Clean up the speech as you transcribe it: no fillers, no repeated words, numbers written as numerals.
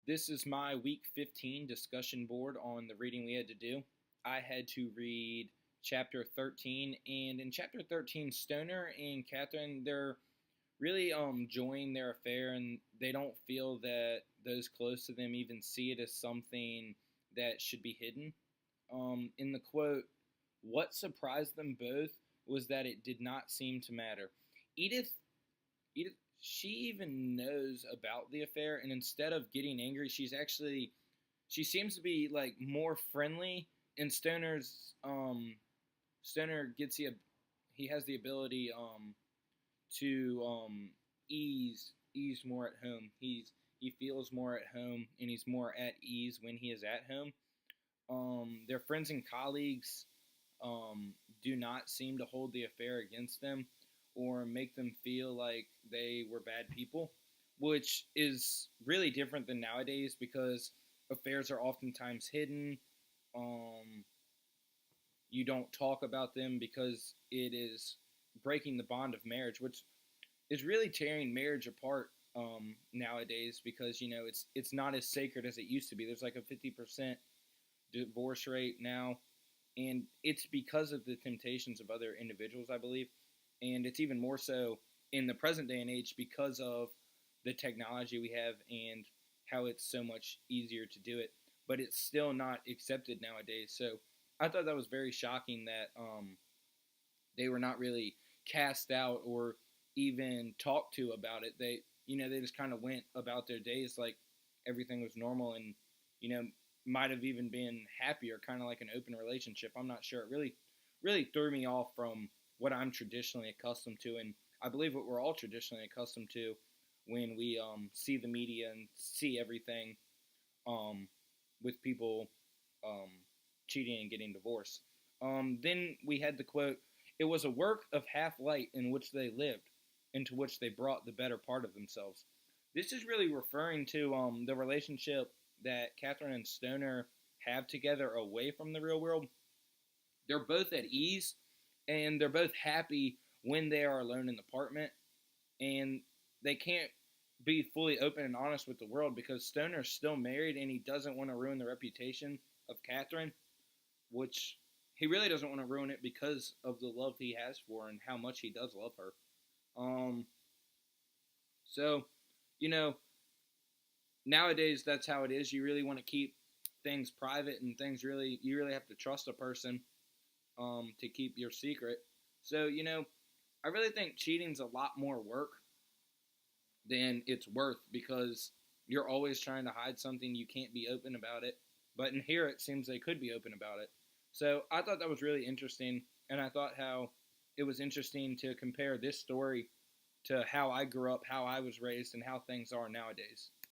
This is my week 15 discussion board on the reading we had to do. I had to read chapter 13, and in chapter 13, Stoner and Catherine, they're really enjoying their affair, and they don't feel that those close to them even see it as something that should be hidden. In the quote, what surprised them both was that it did not seem to matter. Edith Edith, she even knows about the affair, and instead of getting angry, she seems to be like more friendly. And Stoner he has the ability to ease more at home. He feels more at home, and he's more at ease when he is at home. Their friends and colleagues do not seem to hold the affair against them or make them feel like they were bad people, which is really different than nowadays because affairs are oftentimes hidden. Um, you don't talk about them because it is breaking the bond of marriage, which is really tearing marriage apart nowadays because it's not as sacred as it used to be. There's like a 50% divorce rate now, and it's because of the temptations of other individuals, I believe, and it's even more so in the present day and age because of the technology we have and how it's so much easier to do it. But it's still not accepted nowadays. So I thought that was very shocking that they were not really cast out or even talked to about it. They just kind of went about their days like everything was normal, and you know might have even been happier, kind of like an open relationship. I'm not sure. It really threw me off from what I'm traditionally accustomed to, and I believe what we're all traditionally accustomed to when we see the media and see everything um, with people um, cheating and getting divorced. Then we had the quote, "It was a work of half light in which they lived, into which they brought the better part of themselves." This is really referring to the relationship that Catherine and Stoner have together away from the real world. They're both at ease, and they're both happy when they are alone in the apartment, and they can't be fully open and honest with the world because Stoner's still married and he doesn't want to ruin the reputation of Catherine, which he really doesn't want to ruin it because of the love he has for her and how much he does love her. Um, so, you know, nowadays that's how it is. You really want to keep things private, and you really have to trust a person to keep your secret. So, I really think cheating's a lot more work than it's worth because you're always trying to hide something. You can't be open about it. But in here, it seems they could be open about it. So I thought that was really interesting, and I thought how it was interesting to compare this story to how I grew up, how I was raised, and how things are nowadays.